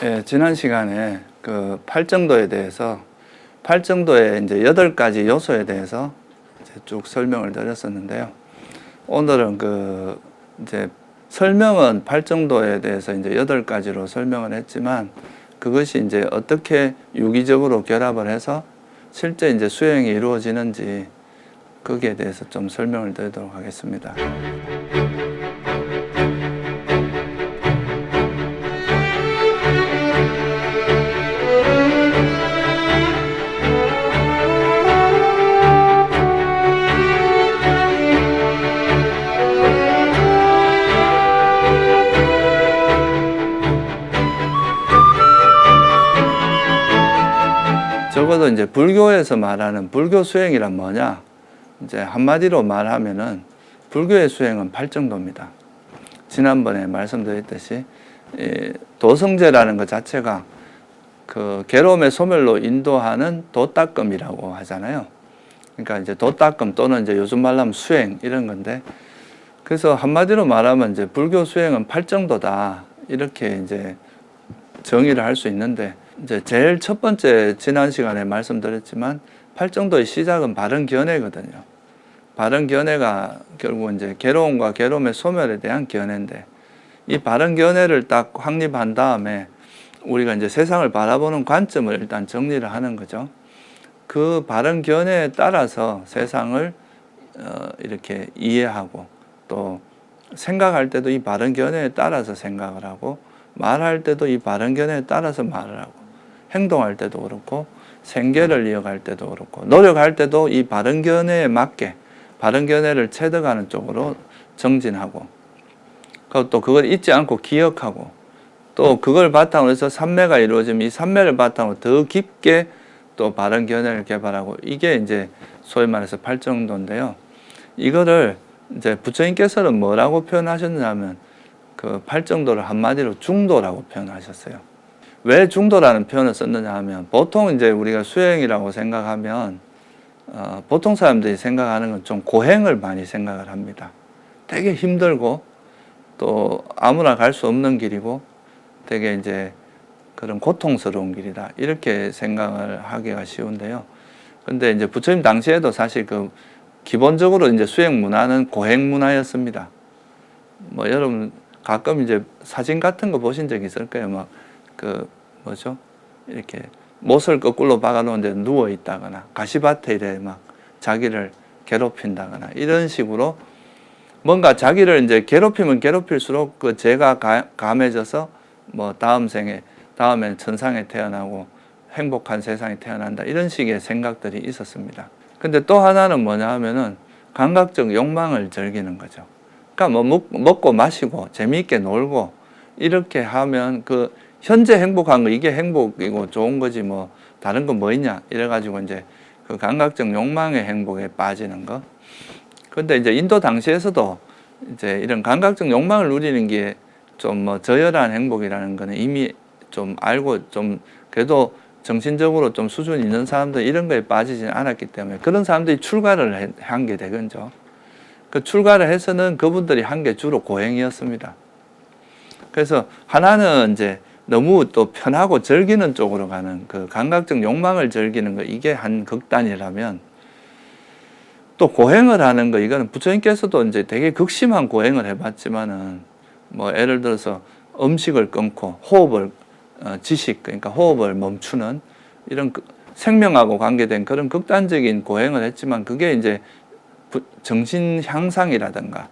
예, 지난 시간에 그 팔정도에 대해서 팔정도의 이제 8가지 요소에 대해서 이제 쭉 설명을 드렸었는데요. 오늘은 그 이제 설명은 팔정도에 대해서 이제 8가지로 설명을 했지만 그것이 이제 어떻게 유기적으로 결합을 해서 실제 이제 수행이 이루어지는지 거기에 대해서 좀 설명을 드리도록 하겠습니다. 적어도 이제 불교에서 말하는 불교 수행이란 뭐냐? 이제 한마디로 말하면은 불교의 수행은 팔정도입니다. 지난번에 말씀드렸듯이 도성제라는 것 자체가 그 괴로움의 소멸로 인도하는 도닦음이라고 하잖아요. 그러니까 이제 도닦음 또는 이제 요즘 말로 하면 수행 이런 건데, 그래서 한마디로 말하면 이제 불교 수행은 팔정도다 이렇게 이제 정의를 할 수 있는데, 이제 제일 첫 번째 지난 시간에 말씀드렸지만 팔정도의 시작은 바른 견해거든요. 바른 견해가 결국 이제 괴로움과 괴로움의 소멸에 대한 견해인데, 이 바른 견해를 딱 확립한 다음에 우리가 이제 세상을 바라보는 관점을 일단 정리를 하는 거죠. 그 바른 견해에 따라서 세상을 이렇게 이해하고, 또 생각할 때도 이 바른 견해에 따라서 생각을 하고, 말할 때도 이 바른 견해에 따라서 말을 하고, 행동할 때도 그렇고, 생계를 이어갈 때도 그렇고, 노력할 때도 이 바른 견해에 맞게 바른 견해를 체득하는 쪽으로 정진하고, 또 그걸 잊지 않고 기억하고, 또 그걸 바탕으로 해서 삼매가 이루어지면 이 삼매를 바탕으로 더 깊게 또 바른 견해를 개발하고, 이게 이제 소위 말해서 팔정도인데요. 이거를 이제 부처님께서는 뭐라고 표현하셨냐면 그 팔정도를 한마디로 중도라고 표현하셨어요. 왜 중도라는 표현을 썼느냐 하면, 보통 이제 우리가 수행이라고 생각하면 보통 사람들이 생각하는 건 좀 고행을 많이 생각을 합니다. 되게 힘들고 또 아무나 갈 수 없는 길이고 되게 이제 그런 고통스러운 길이다 이렇게 생각을 하기가 쉬운데요. 근데 이제 부처님 당시에도 사실 그 기본적으로 이제 수행 문화는 고행 문화였습니다. 뭐 여러분 가끔 이제 사진 같은 거 보신 적 있을 거예요. 막 그 뭐죠? 이렇게 못을 거꾸로 박아놓은데 누워 있다거나 가시밭에 이래 막 자기를 괴롭힌다거나 이런 식으로 뭔가 자기를 이제 괴롭히면 괴롭힐수록 그 죄가 감해져서 뭐 다음 생에 다음엔 천상에 태어나고 행복한 세상에 태어난다 이런 식의 생각들이 있었습니다. 근데 또 하나는 뭐냐 하면은 감각적 욕망을 즐기는 거죠. 그러니까 뭐 먹고 마시고 재미있게 놀고 이렇게 하면 그 현재 행복한 거 이게 행복이고 좋은 거지 뭐 다른 건 뭐 있냐 이래가지고 이제 그 감각적 욕망의 행복에 빠지는 거. 근데 이제 인도 당시에서도 이제 이런 감각적 욕망을 누리는 게 좀 뭐 저열한 행복이라는 거는 이미 좀 알고 좀 그래도 정신적으로 좀 수준 있는 사람들 이런 거에 빠지지는 않았기 때문에 그런 사람들이 출가를 한 게 되겠죠. 그 출가를 해서는 그분들이 한 게 주로 고행이었습니다. 그래서 하나는 이제 너무 또 편하고 즐기는 쪽으로 가는 그 감각적 욕망을 즐기는 거 이게 한 극단이라면, 또 고행을 하는 거 이거는 부처님께서도 이제 되게 극심한 고행을 해봤지만은 뭐 예를 들어서 음식을 끊고 호흡을 지식 그러니까 호흡을 멈추는 이런 생명하고 관계된 그런 극단적인 고행을 했지만 그게 이제 정신 향상이라든가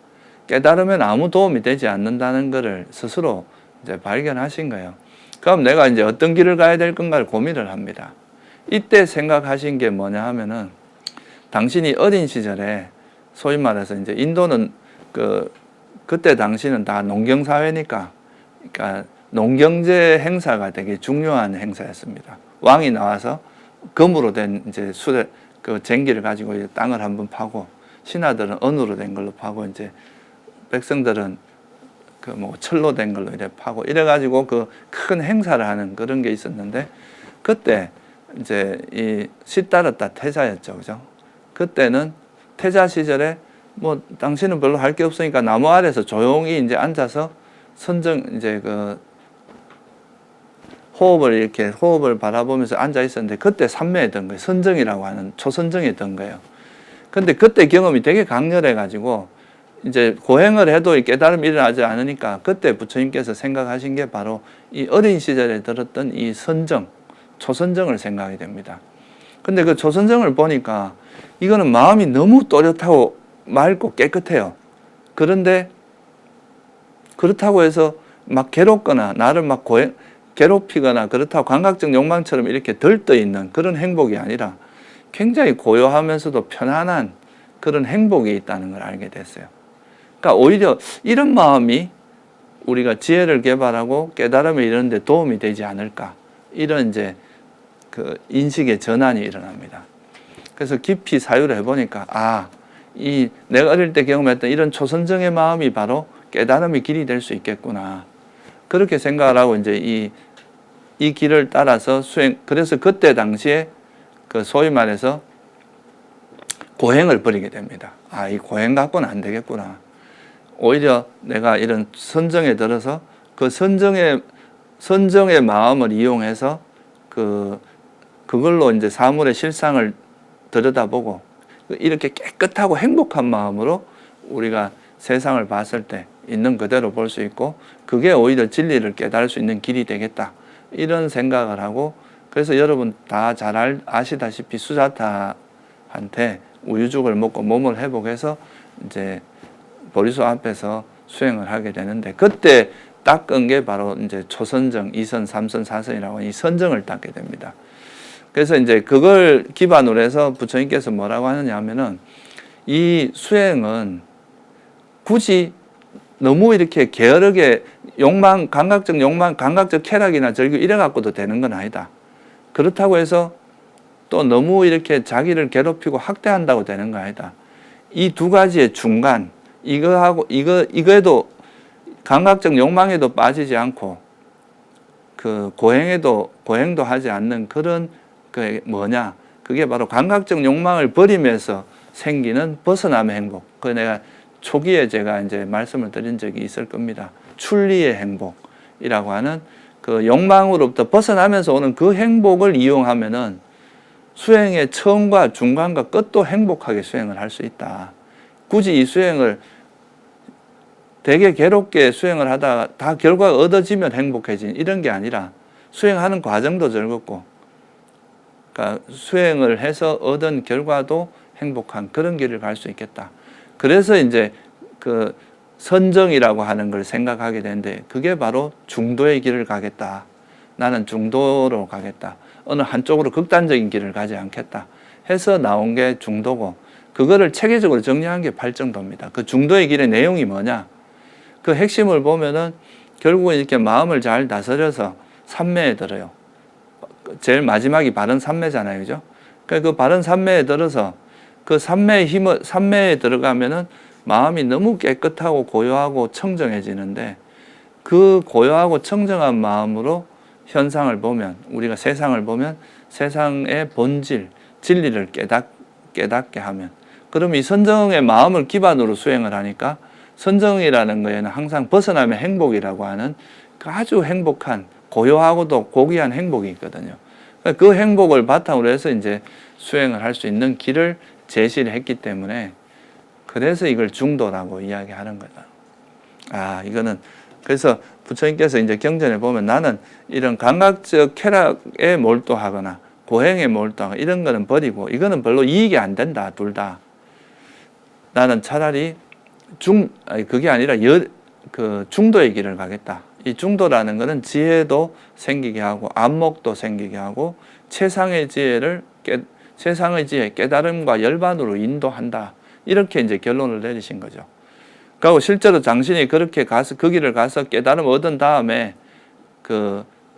깨달으면 아무 도움이 되지 않는다는 것을 스스로 이제 발견하신 거예요. 그럼 내가 이제 어떤 길을 가야 될 건가를 고민을 합니다. 이때 생각하신 게 뭐냐 하면은 당신이 어린 시절에 소위 말해서 이제 인도는 그때 당시는 다 농경 사회니까 그러니까 농경제 행사가 되게 중요한 행사였습니다. 왕이 나와서 금으로 된 이제 수레 그 쟁기를 가지고 이제 땅을 한번 파고 신하들은 은으로 된 걸로 파고 이제 백성들은 그 뭐 철로 된 걸로 이래 파고 이래가지고 그 큰 행사를 하는 그런 게 있었는데, 그때 이제 이 시다르타 태자였죠, 그죠? 그때는 태자 시절에 뭐 당신은 별로 할 게 없으니까 나무 아래서 조용히 이제 앉아서 선정 이제 그 호흡을 바라보면서 앉아 있었는데 그때 삼매했던 거예요. 선정이라고 하는 초선정했던 거예요. 근데 그때 경험이 되게 강렬해 가지고 이제 고행을 해도 깨달음이 일어나지 않으니까 그때 부처님께서 생각하신 게 바로 이 어린 시절에 들었던 이 선정, 초선정을 생각하게 됩니다. 근데 그 초선정을 보니까 이거는 마음이 너무 또렷하고 맑고 깨끗해요. 그런데 그렇다고 해서 막 괴롭거나 나를 막 괴롭히거나 그렇다고 감각적 욕망처럼 이렇게 들떠 있는 그런 행복이 아니라 굉장히 고요하면서도 편안한 그런 행복이 있다는 걸 알게 됐어요. 그러니까 오히려 이런 마음이 우리가 지혜를 개발하고 깨달음에 이르는 데 도움이 되지 않을까. 이런 이제 그 인식의 전환이 일어납니다. 그래서 깊이 사유를 해보니까 이 내가 어릴 때 경험했던 이런 초선정의 마음이 바로 깨달음의 길이 될 수 있겠구나. 그렇게 생각을 하고 이제 이 길을 따라서 그래서 그때 당시에 그 소위 말해서 고행을 버리게 됩니다. 이 고행 갖고는 안 되겠구나. 오히려 내가 이런 선정에 들어서 그 선정의 마음을 이용해서 그걸로 이제 사물의 실상을 들여다보고 이렇게 깨끗하고 행복한 마음으로 우리가 세상을 봤을 때 있는 그대로 볼 수 있고 그게 오히려 진리를 깨달을 수 있는 길이 되겠다. 이런 생각을 하고 그래서 여러분 다 잘 아시다시피 수자타한테 우유죽을 먹고 몸을 회복해서 이제 보리수 앞에서 수행을 하게 되는데 그때 닦은 게 바로 이제 초선정, 2선, 3선, 4선이라고 이 선정을 닦게 됩니다. 그래서 이제 그걸 기반으로 해서 부처님께서 뭐라고 하느냐 하면은 이 수행은 굳이 너무 이렇게 게으르게 감각적 쾌락이나 절규 이래 갖고도 되는 건 아니다. 그렇다고 해서 또 너무 이렇게 자기를 괴롭히고 학대한다고 되는 거 아니다. 이 두 가지의 중간, 이거에도 감각적 욕망에도 빠지지 않고 그 고행도 하지 않는 그런 뭐냐? 그게 바로 감각적 욕망을 버리면서 생기는 벗어남의 행복. 내가 초기에 제가 이제 말씀을 드린 적이 있을 겁니다. 출리의 행복이라고 하는 그 욕망으로부터 벗어나면서 오는 그 행복을 이용하면은 수행의 처음과 중간과 끝도 행복하게 수행을 할 수 있다. 굳이 이 수행을 되게 괴롭게 수행을 하다가 다 결과가 얻어지면 행복해진 이런 게 아니라 수행하는 과정도 즐겁고 그러니까 수행을 해서 얻은 결과도 행복한 그런 길을 갈 수 있겠다. 그래서 이제 그 선정이라고 하는 걸 생각하게 되는데 그게 바로 중도의 길을 가겠다. 나는 중도로 가겠다. 어느 한쪽으로 극단적인 길을 가지 않겠다. 해서 나온 게 중도고 그거를 체계적으로 정리한 게 팔정도입니다. 그 중도의 길의 내용이 뭐냐? 그 핵심을 보면은 결국은 이렇게 마음을 잘 다스려서 삼매에 들어요. 제일 마지막이 바른 삼매잖아요. 그죠? 그러니까 그 바른 삼매에 들어서 그 삼매에 들어가면은 마음이 너무 깨끗하고 고요하고 청정해지는데 그 고요하고 청정한 마음으로 현상을 보면 우리가 세상을 보면 세상의 본질, 진리를 깨닫게 하면 그럼 이 선정의 마음을 기반으로 수행을 하니까 선정이라는 거에는 항상 벗어나면 행복이라고 하는 아주 행복한 고요하고도 고귀한 행복이 있거든요. 그 행복을 바탕으로 해서 이제 수행을 할 수 있는 길을 제시를 했기 때문에 그래서 이걸 중도라고 이야기하는 거다. 이거는 그래서 부처님께서 이제 경전에 보면 나는 이런 감각적 쾌락에 몰두하거나 고행에 몰두하거나 이런 거는 버리고 이거는 별로 이익이 안 된다. 둘 다. 나는 차라리 그게 아니라 그 중도의 길을 가겠다. 이 중도라는 것은 지혜도 생기게 하고 안목도 생기게 하고 최상의 지혜, 깨달음과 열반으로 인도한다. 이렇게 이제 결론을 내리신 거죠. 그리고 실제로 당신이 그렇게 가서 그 길을 가서 깨달음 얻은 다음에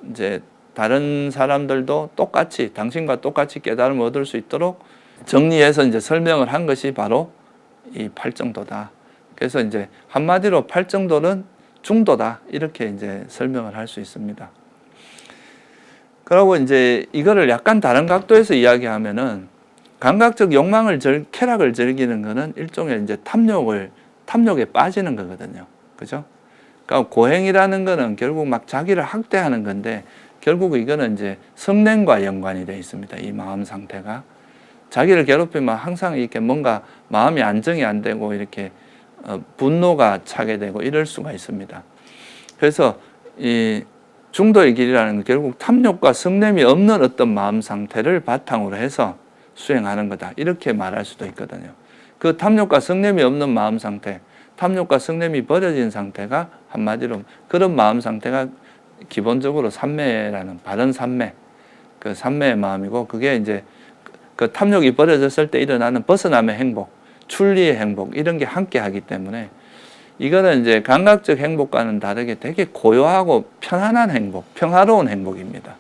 이제 다른 사람들도 똑같이 당신과 똑같이 깨달음을 얻을 수 있도록 정리해서 이제 설명을 한 것이 바로 이 팔정도다. 그래서 이제 한마디로 팔정도는 중도다. 이렇게 이제 설명을 할 수 있습니다. 그리고 이제 이거를 약간 다른 각도에서 이야기하면은 감각적 쾌락을 즐기는 것은 일종의 이제 탐욕에 빠지는 거거든요. 그죠? 그러니까 고행이라는 거는 결국 막 자기를 학대하는 건데 결국 이거는 이제 성냄과 연관이 되어 있습니다. 이 마음 상태가. 자기를 괴롭히면 항상 이렇게 뭔가 마음이 안정이 안 되고 이렇게 분노가 차게 되고 이럴 수가 있습니다. 그래서 이 중도의 길이라는 건 결국 탐욕과 성냄이 없는 어떤 마음 상태를 바탕으로 해서 수행하는 거다. 이렇게 말할 수도 있거든요. 그 탐욕과 성냄이 없는 마음 상태, 탐욕과 성냄이 버려진 상태가 한마디로 그런 마음 상태가 기본적으로 삼매라는 바른 삼매, 그 삼매의 마음이고 그게 이제 그 탐욕이 버려졌을 때 일어나는 벗어남의 행복, 출리의 행복 이런 게 함께 하기 때문에 이거는 이제 감각적 행복과는 다르게 되게 고요하고 편안한 행복, 평화로운 행복입니다.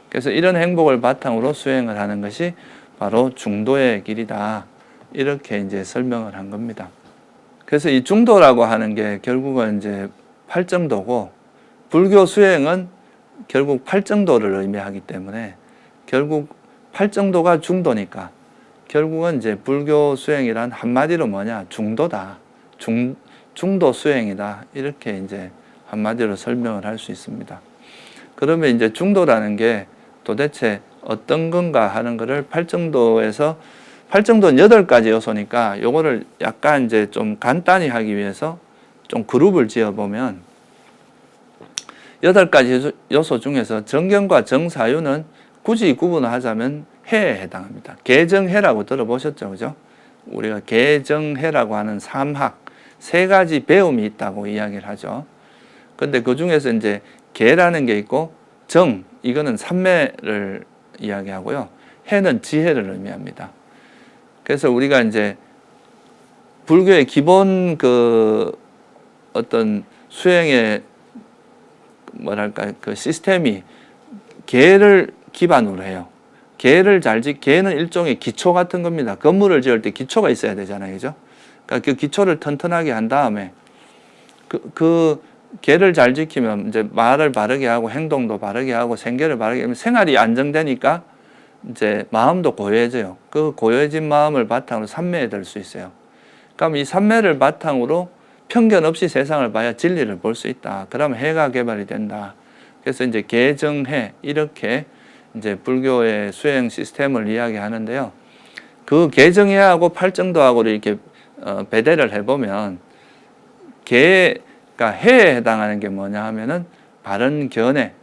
그래서 이런 행복을 바탕으로 수행을 하는 것이 바로 중도의 길이다. 이렇게 이제 설명을 한 겁니다. 그래서 이 중도라고 하는 게 결국은 이제 팔정도고 불교 수행은 결국 팔정도를 의미하기 때문에 결국 팔정도가 중도니까 결국은 이제 불교 수행이란 한마디로 뭐냐 중도다. 중도 수행이다. 이렇게 이제 한마디로 설명을 할 수 있습니다. 그러면 이제 중도라는 게 도대체 어떤 건가 하는 것을 팔정도에서 팔정도는 8가지 요소니까 요거를 약간 이제 좀 간단히 하기 위해서 좀 그룹을 지어 보면 8가지 요소 중에서 정경과 정사유는 굳이 구분을 하자면 해에 해당합니다. 개정해라고 들어보셨죠? 그죠? 우리가 개정해라고 하는 3학, 3가지 배움이 있다고 이야기를 하죠. 근데 그 중에서 이제 개라는 게 있고 정, 이거는 삼매를 이야기하고요. 해는 지혜를 의미합니다. 그래서 우리가 이제 불교의 기본 그 어떤 수행의 뭐랄까 그 시스템이 계를 기반으로 해요. 계를 계는 일종의 기초 같은 겁니다. 건물을 지을 때 기초가 있어야 되잖아요, 그죠? 그러니까 그 기초를 튼튼하게 한 다음에 그 계를 잘 지키면 이제 말을 바르게 하고 행동도 바르게 하고 생계를 바르게 하면 생활이 안정되니까 이제 마음도 고요해져요. 그 고요해진 마음을 바탕으로 삼매에 들 수 있어요. 그럼 이 삼매를 바탕으로 편견 없이 세상을 봐야 진리를 볼 수 있다. 그러면 해가 개발이 된다. 그래서 이제 개정해 이렇게 이제 불교의 수행 시스템을 이야기하는데요. 그 개정해하고 팔정도하고를 이렇게 배대를 해보면 그러니까 해에 해당하는 게 뭐냐 하면은 바른 견해.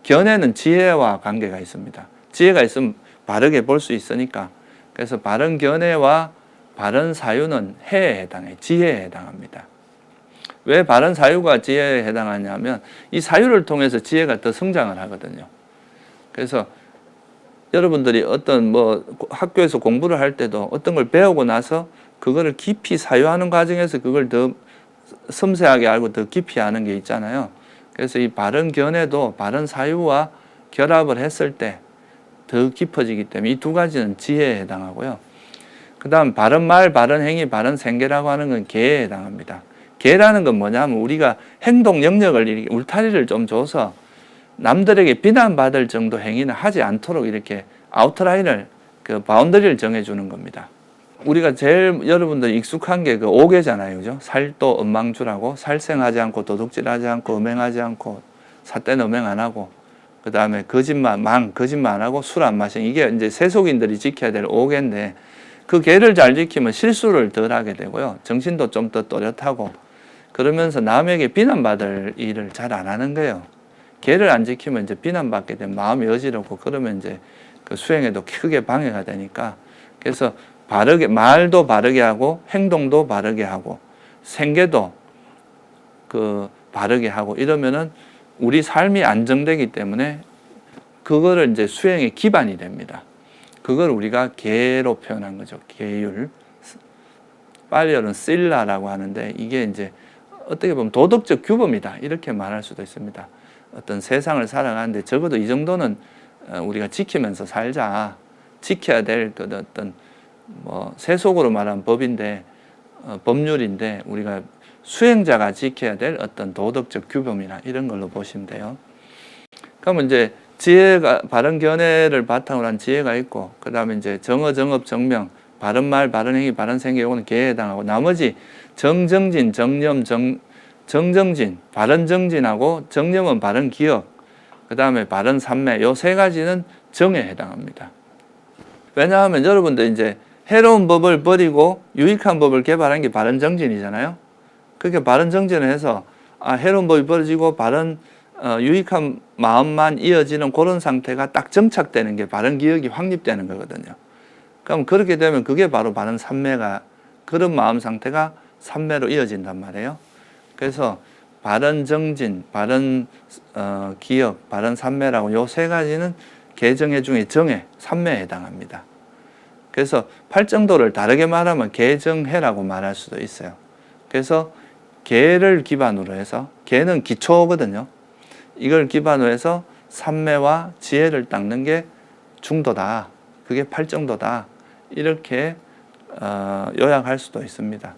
견해는 지혜와 관계가 있습니다. 지혜가 있으면 바르게 볼 수 있으니까. 그래서 바른 견해와 바른 사유는 해에 해당해요. 지혜에 해당합니다. 왜 바른 사유가 지혜에 해당하냐면 이 사유를 통해서 지혜가 더 성장을 하거든요. 그래서 여러분들이 어떤 뭐 학교에서 공부를 할 때도 어떤 걸 배우고 나서 그거를 깊이 사유하는 과정에서 그걸 더 섬세하게 알고 더 깊이 아는 게 있잖아요. 그래서 이 바른 견해도 바른 사유와 결합을 했을 때 더 깊어지기 때문에 이 2가지는 지혜에 해당하고요. 그 다음 바른 말, 바른 행위, 바른 생계라고 하는 건 계에 해당합니다. 계라는 건 뭐냐면 우리가 행동 영역을 이렇게 울타리를 좀 줘서 남들에게 비난받을 정도 행위는 하지 않도록 이렇게 아웃라인을 그 바운더리를 정해주는 겁니다. 우리가 제일 여러분들 익숙한 게 그 5개잖아요. 그죠? 살도 엄망주라고 살생하지 않고 도둑질하지 않고 음행하지 않고 삿된 음행 안 하고 그 다음에 거짓말 안 하고 술 안 마시는 이게 이제 세속인들이 지켜야 될 5개인데 그 계를 잘 지키면 실수를 덜 하게 되고요. 정신도 좀 더 또렷하고 그러면서 남에게 비난받을 일을 잘 안 하는 거예요. 계를 안 지키면 이제 비난받게 되면 마음이 어지럽고 그러면 이제 그 수행에도 크게 방해가 되니까 그래서 말도 바르게 하고 행동도 바르게 하고 생계도 그 바르게 하고 이러면은 우리 삶이 안정되기 때문에 그거를 이제 수행의 기반이 됩니다. 그걸 우리가 계로 표현한 거죠. 계율. 빨리어는 실라라고 하는데 이게 이제 어떻게 보면 도덕적 규범이다. 이렇게 말할 수도 있습니다. 어떤 세상을 살아가는데 적어도 이 정도는 우리가 지키면서 살자. 지켜야 될 그 어떤 뭐 세속으로 말하면 법인데 법률인데 우리가 수행자가 지켜야 될 어떤 도덕적 규범이나 이런 걸로 보시면 돼요. 그러면 이제 지혜가 바른 견해를 바탕으로 한 지혜가 있고 그 다음에 이제 정어, 정업, 정명, 바른 말, 바른 행위, 바른 생계 이거는 계에 해당하고 나머지 정정진, 정념, 정정진, 바른 정진하고 정념은 바른 기억, 그 다음에 바른 삼매, 요 세 가지는 정에 해당합니다. 왜냐하면 여러분들 이제 해로운 법을 버리고 유익한 법을 개발한 게 바른 정진이잖아요. 그렇게 바른 정진을 해서 해로운 법이 버려지고 바른 유익한 마음만 이어지는 그런 상태가 딱 정착되는 게 바른 기억이 확립되는 거거든요. 그럼 그렇게 되면 그게 바로 바른 삼매가, 그런 마음 상태가 삼매로 이어진단 말이에요. 그래서 바른 정진, 바른 기억, 바른 삼매라고 요 세 가지는 개정해 중에 정해, 삼매에 해당합니다. 그래서 팔정도를 다르게 말하면 개정해라고 말할 수도 있어요. 그래서 개를 기반으로 해서, 개는 기초거든요. 이걸 기반으로 해서 삼매와 지혜를 닦는 게 중도다. 그게 팔정도다. 이렇게 요약할 수도 있습니다.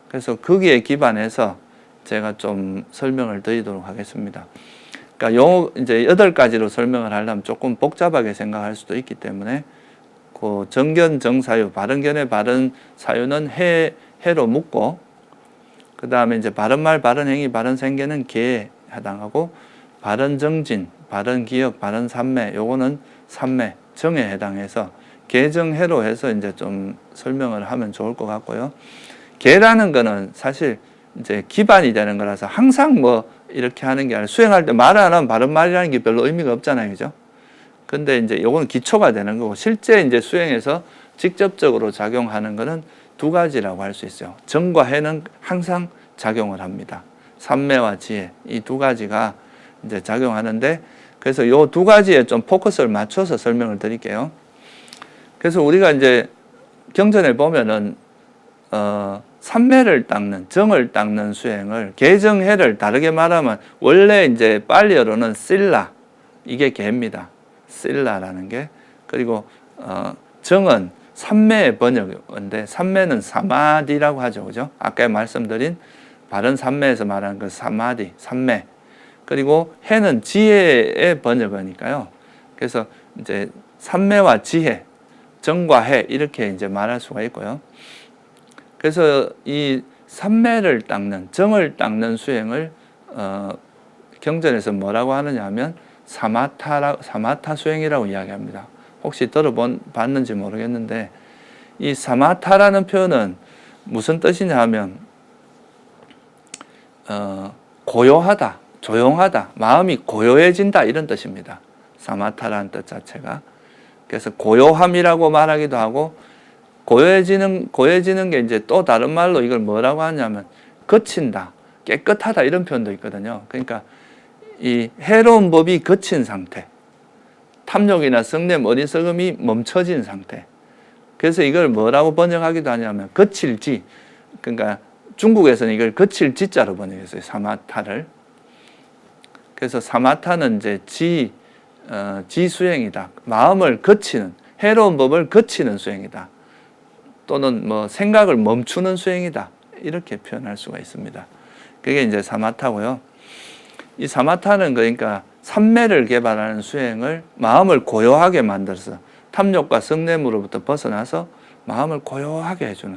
그래서 거기에 기반해서 제가 좀 설명을 드리도록 하겠습니다. 그러니까 이제 8가지로 설명을 하려면 조금 복잡하게 생각할 수도 있기 때문에 그 정견, 정사유, 바른견의 바른 사유는 해로 묶고, 그 다음에 이제 바른 말, 바른 행위, 바른 생계는 개에 해당하고, 바른 정진, 바른 기억, 바른 삼매, 요거는 삼매, 정에 해당해서 개정해로 해서 이제 좀 설명을 하면 좋을 것 같고요. 개라는 거는 사실 이제 기반이 되는 거라서 항상 뭐 이렇게 하는 게 아니라 수행할 때 말 안 하면 바른 말이라는 게 별로 의미가 없잖아요. 그죠? 근데 이제 요거는 기초가 되는 거고, 실제 이제 수행에서 직접적으로 작용하는 거는 두 가지라고 할 수 있어요. 정과 해는 항상 작용을 합니다. 삼매와 지혜, 이 두 가지가 이제 작용하는데, 그래서 요 두 가지에 좀 포커스를 맞춰서 설명을 드릴게요. 그래서 우리가 이제 경전에 보면은 삼매를 닦는, 정을 닦는 수행을, 개정해를 다르게 말하면 원래 이제 빨리어로는 실라, 이게 개입니다. 실라라는 게. 그리고 정은 삼매의 번역인데, 삼매는 사마디라고 하죠. 그죠? 아까 말씀드린 바른 삼매에서 말하는 그 사마디, 삼매. 그리고 해는 지혜의 번역어니까요. 그래서 이제 삼매와 지혜, 정과 해, 이렇게 이제 말할 수가 있고요. 그래서 이 삼매를 닦는, 정을 닦는 수행을 경전에서 뭐라고 하느냐 하면 사마타 수행이라고 이야기합니다. 혹시 들어봤는지 모르겠는데, 이 사마타라는 표현은 무슨 뜻이냐 하면 고요하다, 조용하다, 마음이 고요해진다, 이런 뜻입니다. 사마타라는 뜻 자체가. 그래서 고요함이라고 말하기도 하고, 고요해지는 게 이제 또 다른 말로 이걸 뭐라고 하냐면 거친다, 깨끗하다, 이런 표현도 있거든요. 그러니까 이 해로운 법이 거친 상태, 탐욕이나 성냄, 어리석음이 멈춰진 상태. 그래서 이걸 뭐라고 번역하기도 하냐면 거칠지, 그러니까 중국에서는 이걸 거칠지자로 번역했어요. 사마타를. 그래서 사마타는 이제 지수행이다. 마음을 거치는, 해로운 법을 거치는 수행이다. 또는 뭐 생각을 멈추는 수행이다. 이렇게 표현할 수가 있습니다. 그게 이제 사마타고요. 이 사마타는 그러니까 삼매를 개발하는 수행을, 마음을 고요하게 만들어서 탐욕과 성냄으로부터 벗어나서 마음을 고요하게 해주는.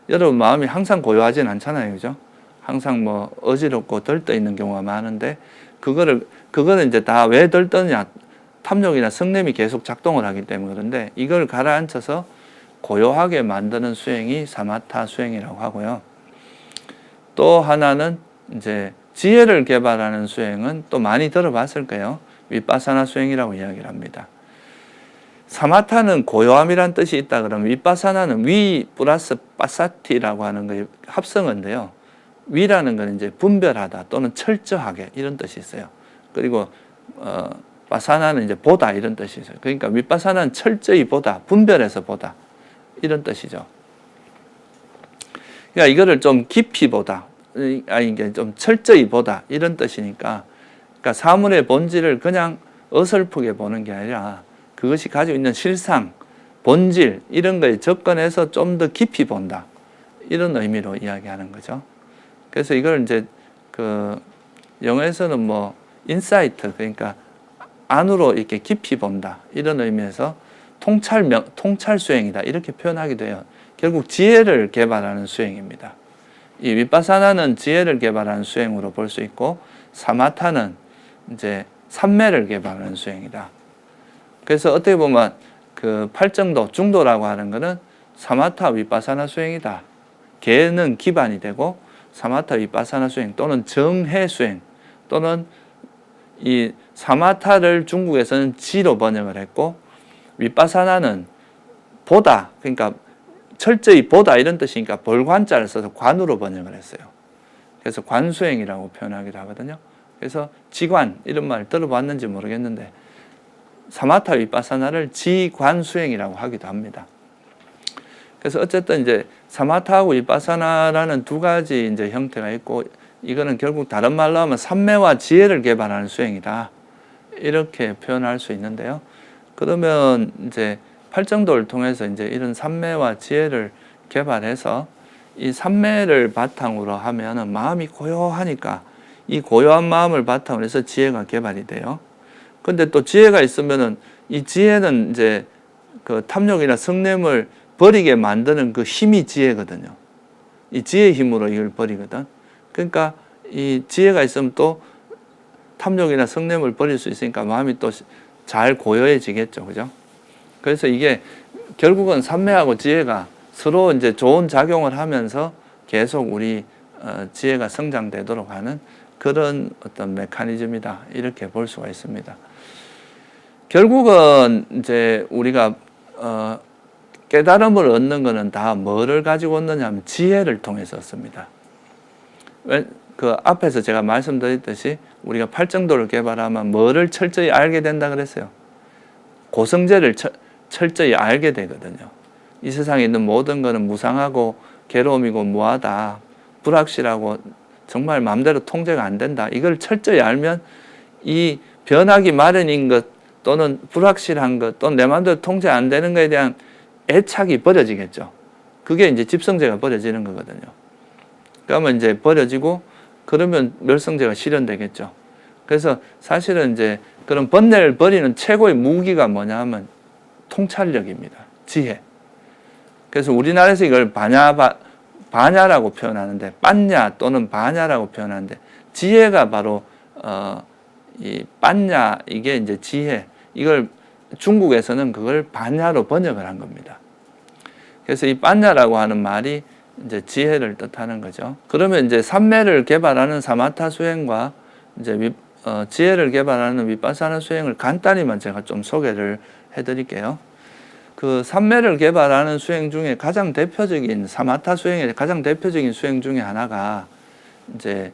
여러분 마음이 항상 고요하진 않잖아요. 그죠? 항상 뭐 어지럽고 들떠 있는 경우가 많은데, 그거는 이제 다 왜 들떠냐, 탐욕이나 성냄이 계속 작동을 하기 때문에 그런데, 이걸 가라앉혀서 고요하게 만드는 수행이 사마타 수행이라고 하고요. 또 하나는 이제 지혜를 개발하는 수행은 또 많이 들어봤을 거예요. 윗바사나 수행이라고 이야기를 합니다. 사마타는 고요함이란 뜻이 있다 그러면, 윗바사나는 위 플러스 빠사티라고 하는 거 합성어인데요. 위라는 건 이제 분별하다 또는 철저하게, 이런 뜻이 있어요. 그리고 바사나는 이제 보다, 이런 뜻이 있어요. 그러니까 윗바사나는 철저히 보다, 분별해서 보다, 이런 뜻이죠. 그러니까 이거를 좀 깊이 보다, 이게 좀 철저히 보다, 이런 뜻이니까, 그러니까 사물의 본질을 그냥 어설프게 보는 게 아니라 그것이 가지고 있는 실상, 본질, 이런 거에 접근해서 좀 더 깊이 본다, 이런 의미로 이야기하는 거죠. 그래서 이걸 이제 그 영어에서는 뭐 인사이트, 그러니까 안으로 이렇게 깊이 본다, 이런 의미에서 통찰 수행이다, 이렇게 표현하기도 해요. 결국 지혜를 개발하는 수행입니다. 이 윗바사나는 지혜를 개발하는 수행으로 볼 수 있고, 사마타는 이제 삼매를 개발하는 수행이다. 그래서 어떻게 보면 그 팔정도, 중도라고 하는 것은 사마타 위파사나 수행이다. 개는 기반이 되고 사마타 위파사나 수행 또는 정해 수행 또는 이 사마타를 중국에서는 지로 번역을 했고 위파사나는 보다, 그러니까 철저히 보다 이런 뜻이니까 볼관자를 써서 관으로 번역을 했어요. 그래서 관수행이라고 표현하기도 하거든요. 그래서 지관 이런 말 들어봤는지 모르겠는데 사마타 위파사나를 지관수행이라고 하기도 합니다. 그래서 어쨌든 이제 사마타하고 위파사나라는 두 가지 이제 형태가 있고 이거는 결국 다른 말로 하면 삼매와 지혜를 개발하는 수행이다. 이렇게 표현할 수 있는데요. 그러면 이제 팔정도를 통해서 이제 이런 삼매와 지혜를 개발해서 이 삼매를 바탕으로 하면은 마음이 고요하니까 이 고요한 마음을 바탕으로 해서 지혜가 개발이 돼요. 근데 또 지혜가 있으면은 이 지혜는 이제 그 탐욕이나 성냄을 버리게 만드는 그 힘이 지혜거든요. 이 지혜의 힘으로 이걸 버리거든. 그러니까 이 지혜가 있으면 또 탐욕이나 성냄을 버릴 수 있으니까 마음이 또 잘 고요해지겠죠. 그죠? 그래서 이게 결국은 삼매하고 지혜가 서로 이제 좋은 작용을 하면서 계속 우리 지혜가 성장되도록 하는 그런 어떤 메커니즘이다. 이렇게 볼 수가 있습니다. 결국은 이제 우리가 깨달음을 얻는 것은 다 뭐를 가지고 얻느냐 하면 지혜를 통해서 얻습니다. 그 앞에서 제가 말씀드렸듯이 우리가 팔정도를 개발하면 뭐를 철저히 알게 된다 그랬어요. 고성제를 철저히 알게 되거든요. 이 세상에 있는 모든 것은 무상하고 괴로움이고 무하다. 불확실하고 정말 마음대로 통제가 안 된다. 이걸 철저히 알면 이 변하기 마련인 것 또는 불확실한 것 또는 내 마음대로 통제 안 되는 것에 대한 애착이 버려지겠죠. 그게 이제 집성제가 버려지는 거거든요. 그러면 이제 버려지고 그러면 멸성제가 실현되겠죠. 그래서 사실은 이제 그런 번뇌를 버리는 최고의 무기가 뭐냐 하면 통찰력입니다. 지혜. 그래서 우리나라에서 이걸 바냐라고 표현하는데 빤냐 또는 바냐라고 표현하는데 지혜가 바로 이 빤냐 이게 이제 지혜. 이걸 중국에서는 그걸 바냐로 번역을 한 겁니다. 그래서 이 빤냐라고 하는 말이 이제 지혜를 뜻하는 거죠. 그러면 이제 삼매를 개발하는 사마타 수행과 이제 지혜를 개발하는 위파사나 수행을 간단히만 제가 좀 소개를 해드릴게요. 그 삼매를 개발하는 수행 중에 가장 대표적인 사마타 수행의 가장 대표적인 수행 중에 하나가 이제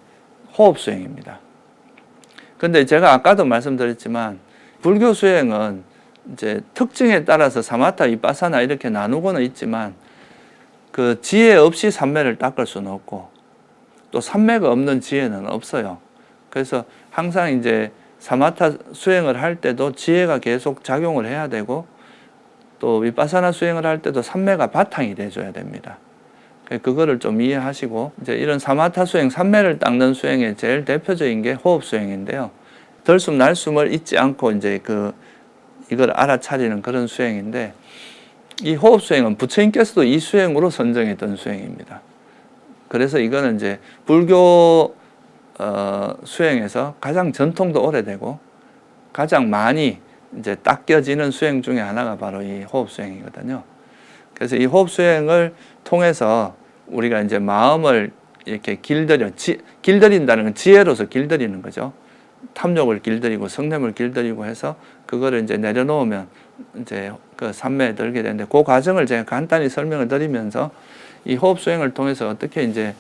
호흡 수행입니다. 근데 제가 아까도 말씀드렸지만 불교 수행은 이제 특징에 따라서 사마타, 위파사나 이렇게 나누고는 있지만 그 지혜 없이 삼매를 닦을 수는 없고 또 삼매가 없는 지혜는 없어요. 그래서 항상 이제 사마타 수행을 할 때도 지혜가 계속 작용을 해야 되고 또 위파사나 수행을 할 때도 삼매가 바탕이 돼줘야 됩니다. 그거를 좀 이해하시고 이제 이런 사마타 수행, 삼매를 닦는 수행의 제일 대표적인 게 호흡 수행인데요. 들숨 날숨을 잊지 않고 이제 이걸 알아차리는 그런 수행인데 이 호흡 수행은 부처님께서도 이 수행으로 선정했던 수행입니다. 그래서 이거는 이제 불교 수행에서 가장 전통도 오래되고 가장 많이 이제 닦여지는 수행 중에 하나가 바로 이 호흡 수행이거든요. 그래서 이 호흡 수행을 통해서 우리가 이제 마음을 이렇게 길들인다는 건 지혜로서 길들이는 거죠. 탐욕을 길들이고 성냄을 길들이고 해서 그거를 이제 내려놓으면 이제 그 삼매에 들게 되는데 그 과정을 제가 간단히 설명을 드리면서 이 호흡 수행을 통해서 어떻게 이제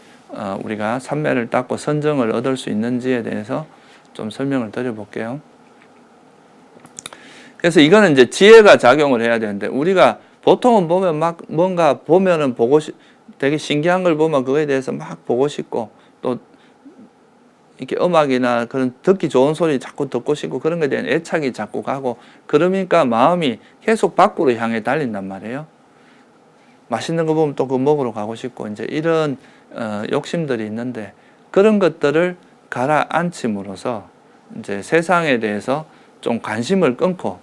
우리가 삼매를 닦고 선정을 얻을 수 있는지에 대해서 좀 설명을 드려볼게요. 그래서 이거는 이제 지혜가 작용을 해야 되는데 우리가 보통은 보면 막 뭔가 보면은 되게 신기한 걸 보면 그거에 대해서 막 보고 싶고 또 이렇게 음악이나 그런 듣기 좋은 소리 자꾸 듣고 싶고 그런 것에 대한 애착이 자꾸 가고 그러니까 마음이 계속 밖으로 향해 달린단 말이에요. 맛있는 거 보면 또 그거 먹으러 가고 싶고 이제 이런 욕심들이 있는데 그런 것들을 가라앉힘으로써 이제 세상에 대해서 좀 관심을 끊고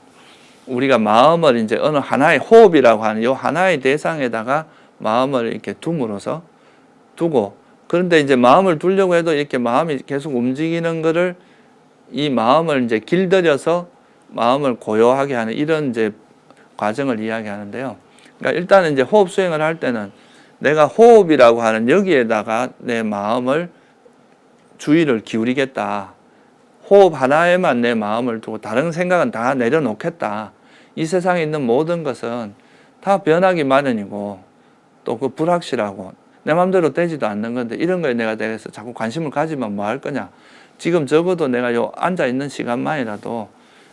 우리가 마음을 이제 어느 하나의 호흡이라고 하는 이 하나의 대상에다가 마음을 이렇게 둠으로써 두고 그런데 이제 마음을 두려고 해도 이렇게 마음이 계속 움직이는 거를 이 마음을 이제 길들여서 마음을 고요하게 하는 이런 이제 과정을 이야기하는데요. 그러니까 일단은 이제 호흡 수행을 할 때는 내가 호흡이라고 하는 여기에다가 내 마음을 주의를 기울이겠다. 호흡 하나에만 내 마음을 두고 다른 생각은 다 내려놓겠다. 이 세상에 있는 모든 것은 다 변하기 마련이고 또 그 불확실하고 내 마음대로 되지도 않는 건데 이런 거에 내가 대해서 자꾸 관심을 가지면 뭐 할 거냐. 지금 적어도 내가 요 앉아 있는 시간만이라도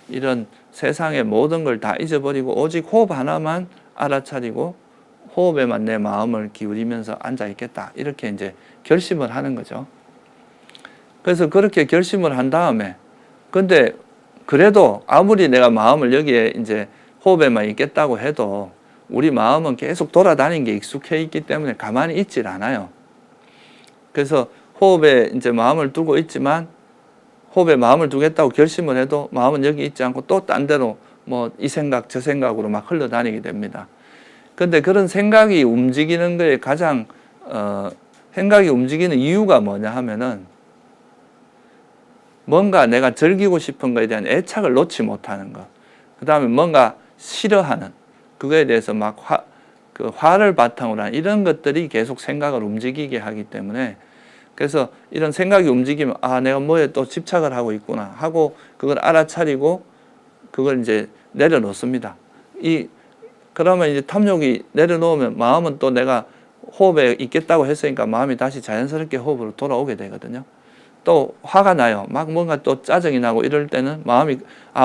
이런 세상의 모든 걸 다 잊어버리고 오직 호흡 하나만 알아차리고 호흡에만 내 마음을 기울이면서 앉아 있겠다. 이렇게 이제 결심을 하는 거죠. 그래서 그렇게 결심을 한 다음에 근데 그래도 아무리 내가 마음을 여기에 이제 호흡에만 있겠다고 해도 우리 마음은 계속 돌아다니는 게 익숙해 있기 때문에 가만히 있질 않아요. 그래서 호흡에 이제 마음을 두고 있지만 호흡에 마음을 두겠다고 결심을 해도 마음은 여기 있지 않고 또 딴 데로 뭐 이 생각 저 생각으로 막 흘러다니게 됩니다. 근데 그런 생각이 움직이는 거에 가장 생각이 움직이는 이유가 뭐냐 하면은 뭔가 내가 즐기고 싶은 거에 대한 애착을 놓지 못하는 것. 그 다음에 뭔가 싫어하는 그거에 대해서 막 화를 바탕으로 하는 이런 것들이 계속 생각을 움직이게 하기 때문에 그래서 이런 생각이 움직이면 아 내가 뭐에 또 집착을 하고 있구나 하고 그걸 알아차리고 그걸 이제 내려놓습니다. 그러면 이제 탐욕이 내려놓으면 마음은 또 내가 호흡에 있겠다고 했으니까 마음이 다시 자연스럽게 호흡으로 돌아오게 되거든요. 또 화가 나요. 막 뭔가 또 짜증이 나고 이럴 때는 마음이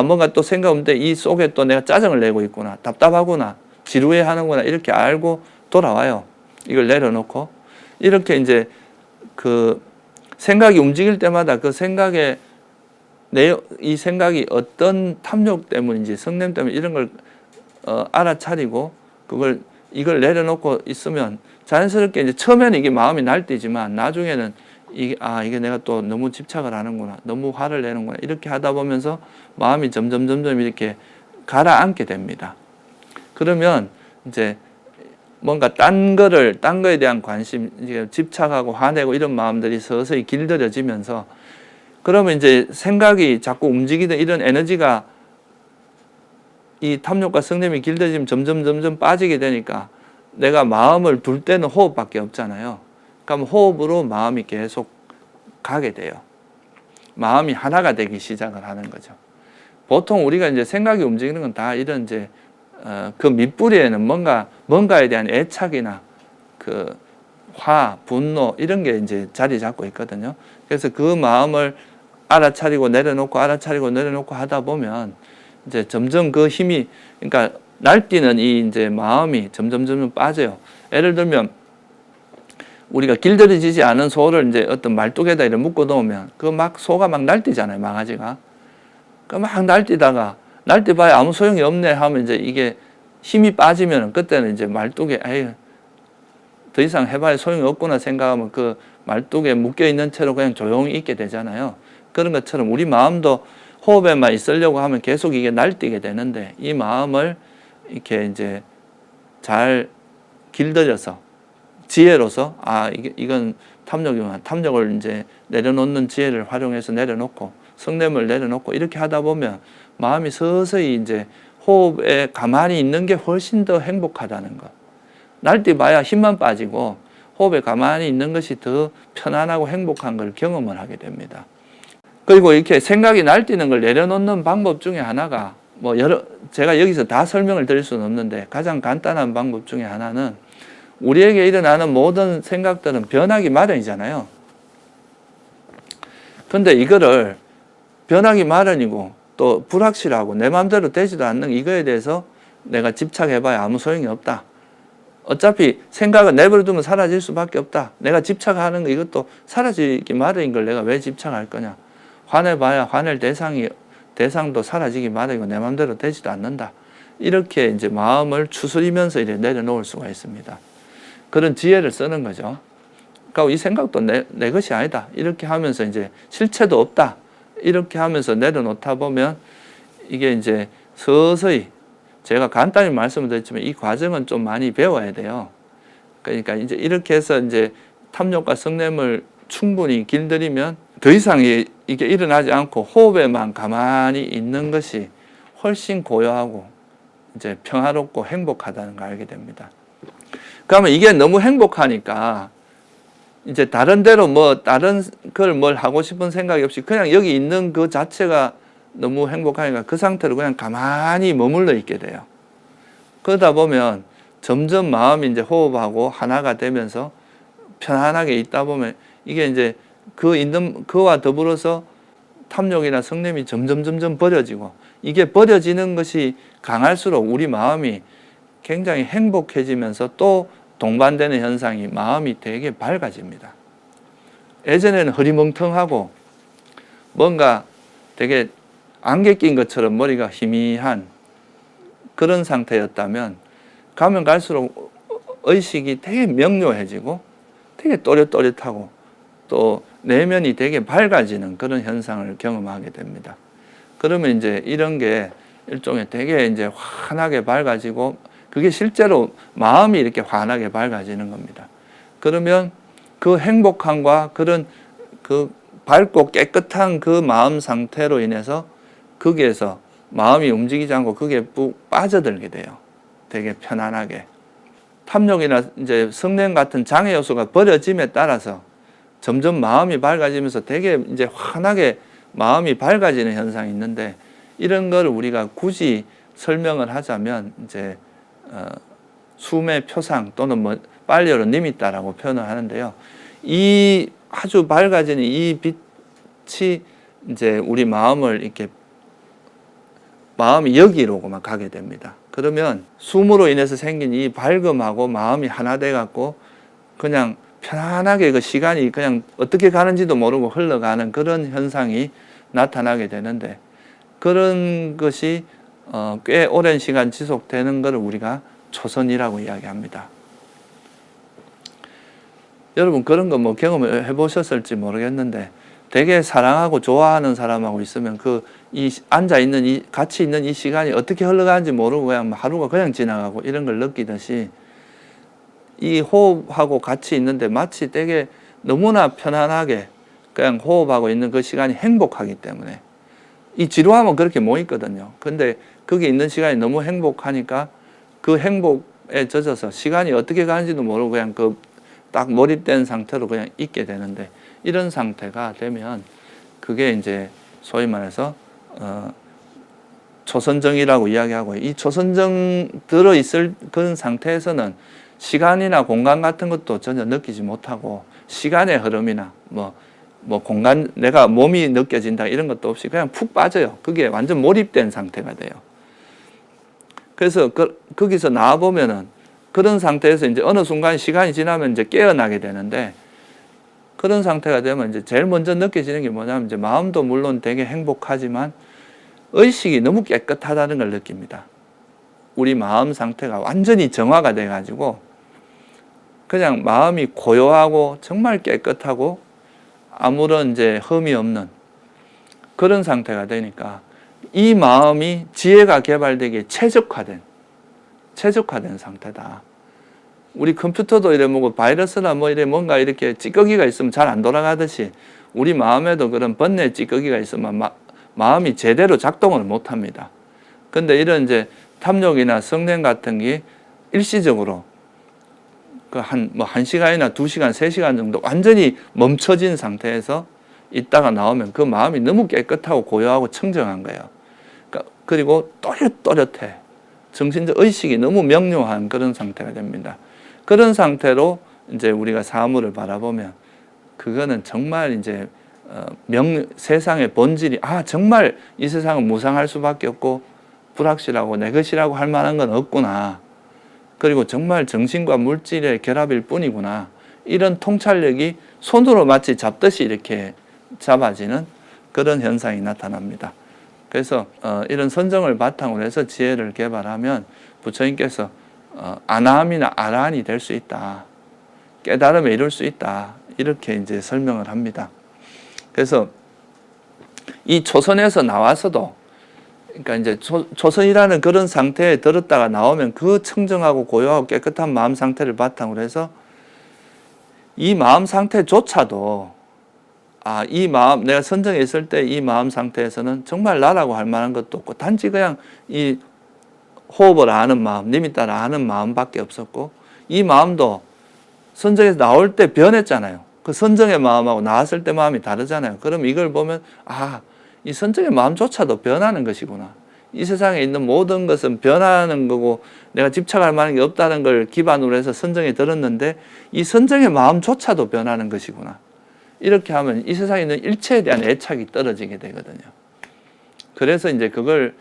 뭔가 또 생각 없는데 이 속에 또 내가 짜증을 내고 있구나. 답답하구나. 지루해 하는구나. 이렇게 알고 돌아와요. 이걸 내려놓고 이렇게 이제 그 생각이 움직일 때마다 그 생각의 이 생각이 어떤 탐욕 때문인지 성냄 때문에 이런 걸 알아차리고 이걸 내려놓고 있으면 자연스럽게 이제 처음에는 이게 마음이 날뛰지만 나중에는 이게 내가 또 너무 집착을 하는구나. 너무 화를 내는구나. 이렇게 하다 보면서 마음이 점점 이렇게 가라앉게 됩니다. 그러면 이제 뭔가 딴 거에 대한 관심, 집착하고 화내고 이런 마음들이 서서히 길들여지면서 그러면 이제 생각이 자꾸 움직이던 이런 에너지가 이 탐욕과 성냄이 길들여지면 점점 빠지게 되니까 내가 마음을 둘 때는 호흡밖에 없잖아요. 그럼 호흡으로 마음이 계속 가게 돼요. 마음이 하나가 되기 시작을 하는 거죠. 보통 우리가 이제 생각이 움직이는 건 다 이런 이제 그 밑뿌리에는 뭔가에 대한 애착이나 그 분노 이런 게 이제 자리 잡고 있거든요. 그래서 그 마음을 알아차리고 내려놓고 하다 보면 이제 점점 그 힘이 그러니까 날뛰는 이 이제 마음이 점점 빠져요. 예를 들면 우리가 길들여지지 않은 소를 이제 어떤 말뚝에다 이렇게 묶어 놓으면 소가 막 날뛰잖아요, 망아지가. 막 날뛰봐야 아무 소용이 없네 하면 이제 이게 힘이 빠지면 그때는 이제 말뚝에 더 이상 해봐야 소용이 없구나 생각하면 그 말뚝에 묶여 있는 채로 그냥 조용히 있게 되잖아요. 그런 것처럼 우리 마음도 호흡에만 있으려고 하면 계속 이게 날뛰게 되는데 이 마음을 이렇게 이제 잘 길들여서 지혜로서 이건 탐욕이구나. 탐욕을 이제 내려놓는 지혜를 활용해서 내려놓고 성냄을 내려놓고 이렇게 하다 보면 마음이 서서히 이제 호흡에 가만히 있는 게 훨씬 더 행복하다는 것. 날뛰봐야 힘만 빠지고 호흡에 가만히 있는 것이 더 편안하고 행복한 걸 경험을 하게 됩니다. 그리고 이렇게 생각이 날뛰는 걸 내려놓는 방법 중에 하나가 제가 여기서 다 설명을 드릴 수는 없는데 가장 간단한 방법 중에 하나는 우리에게 일어나는 모든 생각들은 변하기 마련이잖아요. 근데 이거를 변하기 마련이고 또 불확실하고 내 마음대로 되지도 않는 이거에 대해서 내가 집착해봐야 아무 소용이 없다. 어차피 생각은 내버려두면 사라질 수밖에 없다. 내가 집착하는 거 이것도 사라지기 마련인 걸 내가 왜 집착할 거냐. 화내봐야 화낼 대상도 사라지기 마련이고 내 마음대로 되지도 않는다. 이렇게 이제 마음을 추스리면서 이렇게 내려놓을 수가 있습니다. 그런 지혜를 쓰는 거죠. 그러니까 이 생각도 내 것이 아니다. 이렇게 하면서 이제 실체도 없다. 이렇게 하면서 내려놓다 보면 이게 이제 서서히 제가 간단히 말씀을 드렸지만 이 과정은 좀 많이 배워야 돼요. 그러니까 이제 이렇게 해서 이제 탐욕과 성냄을 충분히 길들이면 더 이상 이게 일어나지 않고 호흡에만 가만히 있는 것이 훨씬 고요하고 이제 평화롭고 행복하다는 걸 알게 됩니다. 그러면 이게 너무 행복하니까 이제 다른 데로 뭐 다른 걸 뭘 하고 싶은 생각이 없이 그냥 여기 있는 그 자체가 너무 행복하니까 그 상태로 그냥 가만히 머물러 있게 돼요. 그러다 보면 점점 마음이 이제 호흡하고 하나가 되면서 편안하게 있다 보면 이게 이제 그와 더불어서 탐욕이나 성냄이 점점 버려지고, 이게 버려지는 것이 강할수록 우리 마음이 굉장히 행복해지면서 또 동반되는 현상이 마음이 되게 밝아집니다. 예전에는 흐리멍텅하고 뭔가 되게 안개 낀 것처럼 머리가 희미한 그런 상태였다면 가면 갈수록 의식이 되게 명료해지고 되게 또렷또렷하고 또 내면이 되게 밝아지는 그런 현상을 경험하게 됩니다. 그러면 이제 이런 게 일종의 되게 이제 환하게 밝아지고, 그게 실제로 마음이 이렇게 환하게 밝아지는 겁니다. 그러면 그 행복함과 그런 그 밝고 깨끗한 그 마음 상태로 인해서 거기에서 마음이 움직이지 않고 거기에 푹 빠져들게 돼요. 되게 편안하게. 탐욕이나 이제 성냄 같은 장애 요소가 버려짐에 따라서 점점 마음이 밝아지면서 되게 이제 환하게 마음이 밝아지는 현상이 있는데, 이런 걸 우리가 굳이 설명을 하자면 이제 숨의 표상 또는 뭐 빨리어로 니미따라고 표현을 하는데요. 이 아주 밝아지는 이 빛이 이제 우리 마음을 이렇게 마음이 여기로만 가게 됩니다. 그러면 숨으로 인해서 생긴 이 밝음하고 마음이 하나 돼 갖고 그냥 편안하게 그 시간이 그냥 어떻게 가는지도 모르고 흘러가는 그런 현상이 나타나게 되는데, 그런 것이 꽤 오랜 시간 지속되는 것을 우리가 초선이라고 이야기합니다. 여러분 그런 거 뭐 경험해 보셨을지 모르겠는데, 되게 사랑하고 좋아하는 사람하고 있으면 이 앉아 있는 같이 있는 이 시간이 어떻게 흘러가는지 모르고 그냥 하루가 그냥 지나가고 이런 걸 느끼듯이, 이 호흡하고 같이 있는데 마치 되게 너무나 편안하게 그냥 호흡하고 있는 그 시간이 행복하기 때문에, 이 지루하면 그렇게 못 있거든요. 근데 거기 있는 시간이 너무 행복하니까 그 행복에 젖어서 시간이 어떻게 가는지도 모르고 그냥 딱 몰입된 상태로 그냥 있게 되는데, 이런 상태가 되면 그게 이제 소위 말해서 초선정이라고 이야기하고, 이 초선정 들어있을 그런 상태에서는 시간이나 공간 같은 것도 전혀 느끼지 못하고, 시간의 흐름이나 뭐 공간, 내가 몸이 느껴진다 이런 것도 없이 그냥 푹 빠져요. 그게 완전 몰입된 상태가 돼요. 그래서 거기서 나와보면은 그런 상태에서 이제 어느 순간 시간이 지나면 이제 깨어나게 되는데, 그런 상태가 되면 이제 제일 먼저 느껴지는 게 뭐냐면 이제 마음도 물론 되게 행복하지만 의식이 너무 깨끗하다는 걸 느낍니다. 우리 마음 상태가 완전히 정화가 돼가지고 그냥 마음이 고요하고 정말 깨끗하고 아무런 이제 흠이 없는 그런 상태가 되니까 이 마음이 지혜가 개발되기에 최적화된 상태다. 우리 컴퓨터도 이래 뭐고 바이러스나 뭐 이래 뭔가 이렇게 찌꺼기가 있으면 잘 안 돌아가듯이 우리 마음에도 그런 번뇌 찌꺼기가 있으면 마음이 제대로 작동을 못 합니다. 근데 이런 이제 탐욕이나 성냄 같은 게 일시적으로 한 1시간이나 2시간, 3시간 정도 완전히 멈춰진 상태에서 있다가 나오면 그 마음이 너무 깨끗하고 고요하고 청정한 거예요. 그리고 또렷또렷해. 정신적 의식이 너무 명료한 그런 상태가 됩니다. 그런 상태로 이제 우리가 사물을 바라보면 그거는 정말 이제 세상의 본질이 정말 이 세상은 무상할 수밖에 없고 불확실하고 내 것이라고 할 만한 건 없구나. 그리고 정말 정신과 물질의 결합일 뿐이구나. 이런 통찰력이 손으로 마치 잡듯이 이렇게 잡아지는 그런 현상이 나타납니다. 그래서 이런 선정을 바탕으로 해서 지혜를 개발하면 부처님께서 아나함이나 아라한이 될 수 있다. 깨달음에 이룰 수 있다. 이렇게 이제 설명을 합니다. 그래서 이 초선에서 나와서도, 그러니까 이제 초선이라는 그런 상태에 들었다가 나오면 그 청정하고 고요하고 깨끗한 마음 상태를 바탕으로 해서 이 마음 상태조차도 이 마음, 내가 선정에 있을 때 이 마음 상태에서는 정말 나라고 할 만한 것도 없고, 단지 그냥 이 호흡을 아는 마음, 님이 따라 아는 마음밖에 없었고, 이 마음도 선정에서 나올 때 변했잖아요. 그 선정의 마음하고 나왔을 때 마음이 다르잖아요. 그럼 이걸 보면, 이 선정의 마음조차도 변하는 것이구나. 이 세상에 있는 모든 것은 변하는 거고, 내가 집착할 만한 게 없다는 걸 기반으로 해서 선정에 들었는데, 이 선정의 마음조차도 변하는 것이구나. 이렇게 하면 이 세상에 있는 일체에 대한 애착이 떨어지게 되거든요. 그래서 이제 그걸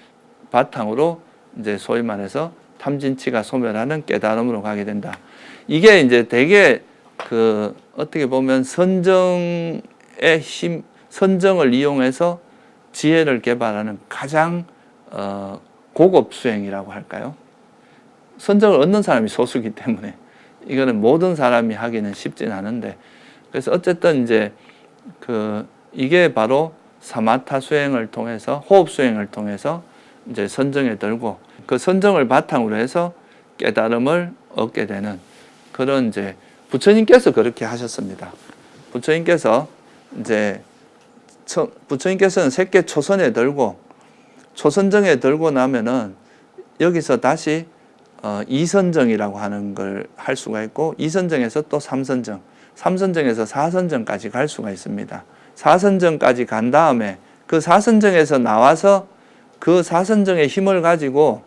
바탕으로 이제 소위 말해서 탐진치가 소멸하는 깨달음으로 가게 된다. 이게 이제 되게 어떻게 보면 선정의 힘, 선정을 이용해서 지혜를 개발하는 가장 고급 수행이라고 할까요? 선정을 얻는 사람이 소수기 때문에 이거는 모든 사람이 하기는 쉽진 않은데, 그래서 어쨌든 이제 이게 바로 사마타 수행을 통해서, 호흡 수행을 통해서 이제 선정에 들고, 그 선정을 바탕으로 해서 깨달음을 얻게 되는 그런, 이제 부처님께서 그렇게 하셨습니다. 부처님께서는 새끼 초선에 들고, 초선정에 들고 나면은 여기서 다시 이선정이라고 하는 걸 할 수가 있고, 이선정에서 또 삼선정, 삼선정에서 사선정까지 갈 수가 있습니다. 사선정까지 간 다음에 그 사선정에서 나와서 그 사선정의 힘을 가지고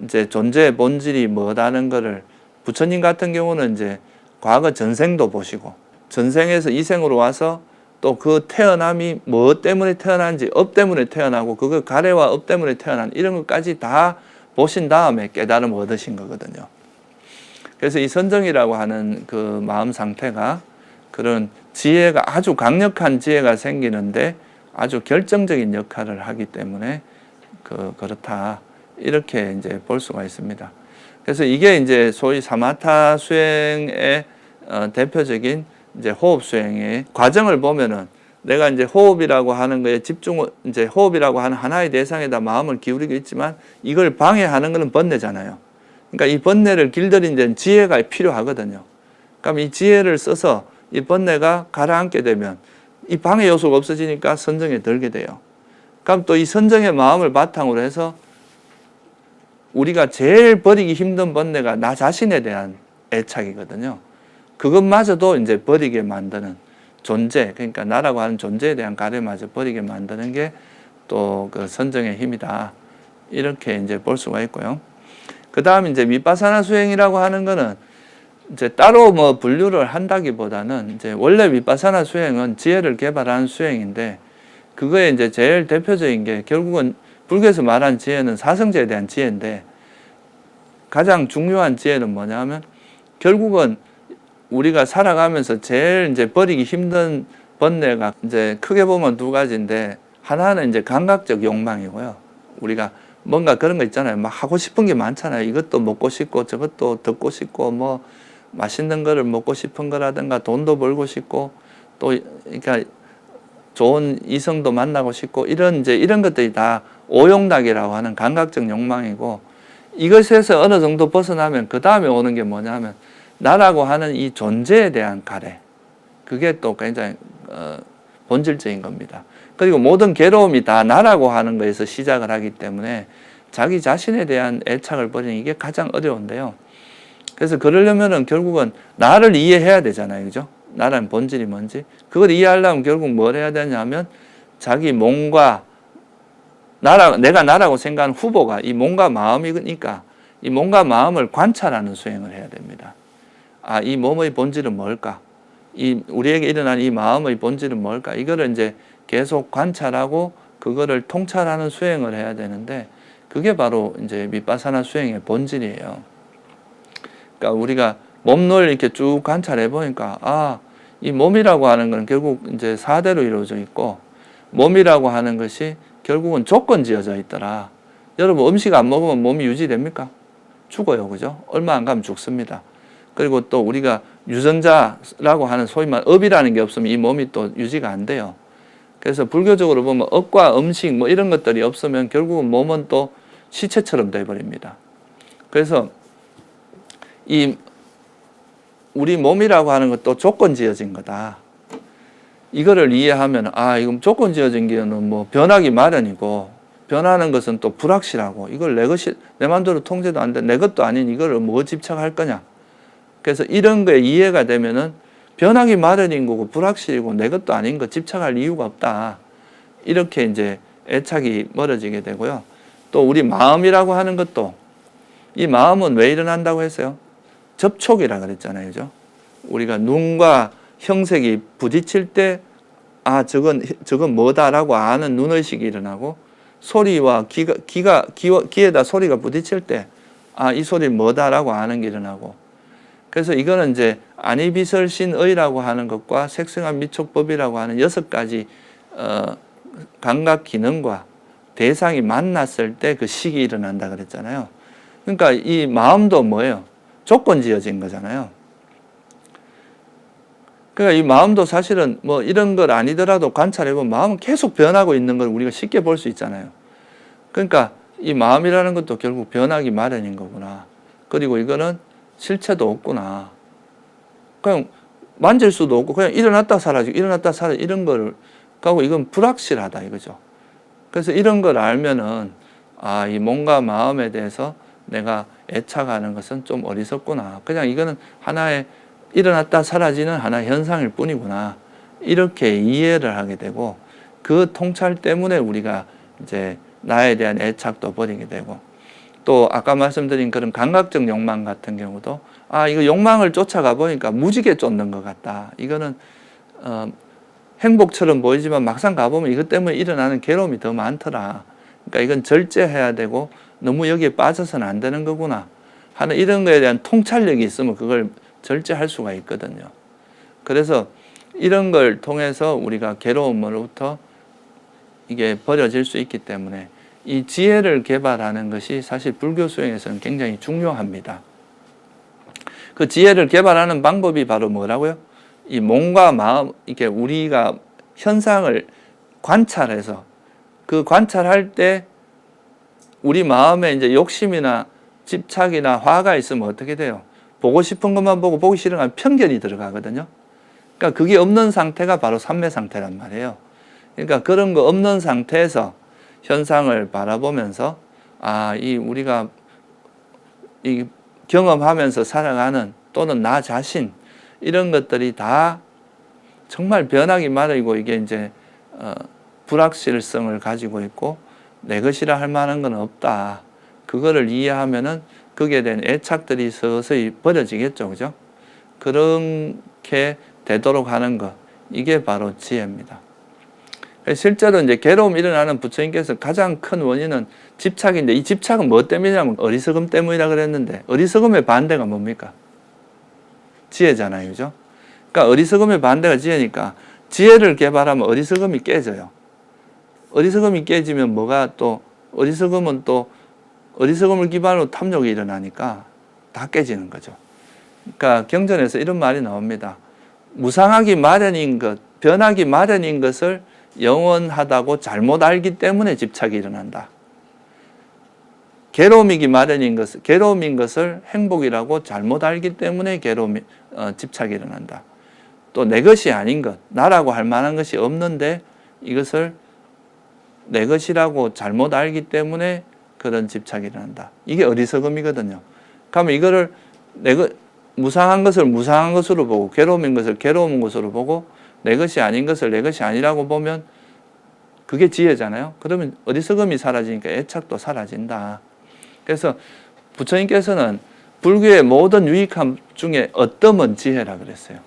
이제 존재의 본질이 뭐다는 거를, 부처님 같은 경우는 이제 과거 전생도 보시고, 전생에서 이생으로 와서 또 그 태어남이 뭐 때문에 태어난지, 업 때문에 태어나고 그거 가래와 업 때문에 태어난 이런 것까지 다 보신 다음에 깨달음을 얻으신 거거든요. 그래서 이 선정이라고 하는 그 마음 상태가 그런 지혜가, 아주 강력한 지혜가 생기는데 아주 결정적인 역할을 하기 때문에 그렇다, 이렇게 이제 볼 수가 있습니다. 그래서 이게 이제 소위 사마타 수행의 대표적인 이제 호흡 수행의 과정을 보면은, 내가 이제 호흡이라고 하는 거에 이제 호흡이라고 하는 하나의 대상에다 마음을 기울이고 있지만, 이걸 방해하는 것은 번뇌잖아요. 그러니까 이 번뇌를 길들이는 데는 지혜가 필요하거든요. 그럼 이 지혜를 써서 이 번뇌가 가라앉게 되면 이 방해 요소가 없어지니까 선정에 들게 돼요. 그럼 또 이 선정의 마음을 바탕으로 해서 우리가 제일 버리기 힘든 번뇌가 나 자신에 대한 애착이거든요. 그것마저도 이제 버리게 만드는 존재, 그러니까 나라고 하는 존재에 대한 가래마저 버리게 만드는 게 또 그 선정의 힘이다, 이렇게 이제 볼 수가 있고요. 그 다음 이제 미파사나 수행이라고 하는 거는 이제 따로 뭐 분류를 한다기보다는, 이제 원래 미파사나 수행은 지혜를 개발하는 수행인데, 그거에 이제 제일 대표적인 게 결국은 불교에서 말한 지혜는 사성제에 대한 지혜인데, 가장 중요한 지혜는 뭐냐면 결국은 우리가 살아가면서 제일 이제 버리기 힘든 번뇌가 이제 크게 보면 두 가지인데, 하나는 이제 감각적 욕망이고요. 우리가 뭔가 그런 거 있잖아요. 막 하고 싶은 게 많잖아요. 이것도 먹고 싶고 저것도 듣고 싶고, 뭐 맛있는 거를 먹고 싶은 거라든가, 돈도 벌고 싶고, 또 그러니까 좋은 이성도 만나고 싶고, 이런 것들이 다 오용락이라고 하는 감각적 욕망이고, 이것에서 어느 정도 벗어나면 그 다음에 오는 게 뭐냐면 나라고 하는 이 존재에 대한 가래, 그게 또 굉장히 본질적인 겁니다. 그리고 모든 괴로움이 다 나라고 하는 거에서 시작을 하기 때문에 자기 자신에 대한 애착을 버리는 이게 가장 어려운데요. 그래서 그러려면은 결국은 나를 이해해야 되잖아요. 그죠? 나라는 본질이 뭔지. 그걸 이해하려면 결국 뭘 해야 되냐면, 자기 몸과 내가 나라고 생각하는 후보가 이 몸과 마음이니까 이 몸과 마음을 관찰하는 수행을 해야 됩니다. 이 몸의 본질은 뭘까? 우리에게 일어난 이 마음의 본질은 뭘까? 이거를 이제 계속 관찰하고 그거를 통찰하는 수행을 해야 되는데, 그게 바로 이제 미파사나 수행의 본질이에요. 그러니까 우리가 몸을 이렇게 쭉 관찰해 보니까, 이 몸이라고 하는 건 결국 이제 4대로 이루어져 있고, 몸이라고 하는 것이 결국은 조건지어져 있더라. 여러분, 음식 안 먹으면 몸이 유지됩니까? 죽어요. 그죠? 얼마 안 가면 죽습니다. 그리고 또 우리가 유전자라고 하는 소위 말 업이라는 게 없으면 이 몸이 또 유지가 안 돼요. 그래서 불교적으로 보면 업과 음식 뭐 이런 것들이 없으면 결국은 몸은 또 시체처럼 돼버립니다. 그래서 우리 몸이라고 하는 것도 조건 지어진 거다. 이거를 이해하면 이건 조건 지어진 게는 뭐 변하기 마련이고 변하는 것은 또 불확실하고 이걸 내 마음대로 통제도 안 돼. 내 것도 아닌 이거를 뭐 집착할 거냐. 그래서 이런 거에 이해가 되면은 변하기 마련인 거고 불확실이고 내 것도 아닌 거 집착할 이유가 없다. 이렇게 이제 애착이 멀어지게 되고요. 또 우리 마음이라고 하는 것도 이 마음은 왜 일어난다고 했어요? 접촉이라 그랬잖아요. 그죠? 우리가 눈과 형색이 부딪힐 때 저건 뭐다라고 아는 눈의식이 일어나고 소리와 귀에다 소리가 부딪힐 때 이 소리 뭐다라고 아는 게 일어나고 그래서 이거는 이제 안이비설신의라고 하는 것과 색성한 미촉법이라고 하는 6가지 감각 기능과 대상이 만났을 때 그 식이 일어난다 그랬잖아요. 그러니까 이 마음도 뭐예요? 조건 지어진 거잖아요. 그러니까 이 마음도 사실은 뭐 이런 걸 아니더라도 관찰해보면 마음은 계속 변하고 있는 걸 우리가 쉽게 볼 수 있잖아요. 그러니까 이 마음이라는 것도 결국 변하기 마련인 거구나. 그리고 이거는 실체도 없구나. 그냥 만질 수도 없고 그냥 일어났다 사라지고 일어났다 사라지고 이런 거를 하고 이건 불확실하다 이거죠. 그래서 이런 걸 알면은 이 몸과 마음에 대해서 내가 애착하는 것은 좀 어리석구나. 그냥 이거는 하나의 일어났다 사라지는 하나의 현상일 뿐이구나. 이렇게 이해를 하게 되고 그 통찰 때문에 우리가 이제 나에 대한 애착도 버리게 되고 또 아까 말씀드린 그런 감각적 욕망 같은 경우도 이거 욕망을 쫓아가 보니까 무지개 쫓는 것 같다. 이거는 행복처럼 보이지만 막상 가보면 이것 때문에 일어나는 괴로움이 더 많더라. 그러니까 이건 절제해야 되고 너무 여기에 빠져서는 안 되는 거구나 하는 이런 거에 대한 통찰력이 있으면 그걸 절제할 수가 있거든요. 그래서 이런 걸 통해서 우리가 괴로움으로부터 이게 버려질 수 있기 때문에 이 지혜를 개발하는 것이 사실 불교 수행에서는 굉장히 중요합니다. 그 지혜를 개발하는 방법이 바로 뭐라고요? 이 몸과 마음, 이게 우리가 현상을 관찰해서 그 관찰할 때 우리 마음에 이제 욕심이나 집착이나 화가 있으면 어떻게 돼요? 보고 싶은 것만 보고 보기 싫은 건 편견이 들어가거든요. 그러니까 그게 없는 상태가 바로 삼매 상태란 말이에요. 그러니까 그런 거 없는 상태에서 현상을 바라보면서 우리가 이 경험하면서 살아가는 또는 나 자신 이런 것들이 다 정말 변하기 마련이고 이게 이제 불확실성을 가지고 있고 내 것이라 할 만한 건 없다. 그거를 이해하면은 거기에 대한 애착들이 서서히 버려지겠죠. 그죠? 그렇게 되도록 하는 것. 이게 바로 지혜입니다. 실제로 이제 괴로움이 일어나는 부처님께서 가장 큰 원인은 집착인데 이 집착은 뭐 때문이냐면 어리석음 때문이라 그랬는데 어리석음의 반대가 뭡니까? 지혜잖아요. 그죠? 그러니까 어리석음의 반대가 지혜니까 지혜를 개발하면 어리석음이 깨져요. 어리석음이 깨지면 어리석음을 기반으로 탐욕이 일어나니까 다 깨지는 거죠. 그러니까 경전에서 이런 말이 나옵니다. 무상하기 마련인 것, 변하기 마련인 것을 영원하다고 잘못 알기 때문에 집착이 일어난다. 괴로움인 것을 행복이라고 잘못 알기 때문에 집착이 일어난다. 또 내 것이 아닌 것, 나라고 할 만한 것이 없는데 이것을 내 것이라고 잘못 알기 때문에 그런 집착이 일어난다. 이게 어리석음이거든요. 그러면 이거를 무상한 것을 무상한 것으로 보고 괴로움인 것을 괴로운 것으로 보고 내 것이 아닌 것을 내 것이 아니라고 보면 그게 지혜잖아요. 그러면 어리석음이 사라지니까 애착도 사라진다. 그래서 부처님께서는 불교의 모든 유익함 중에 어떠면 지혜라 그랬어요.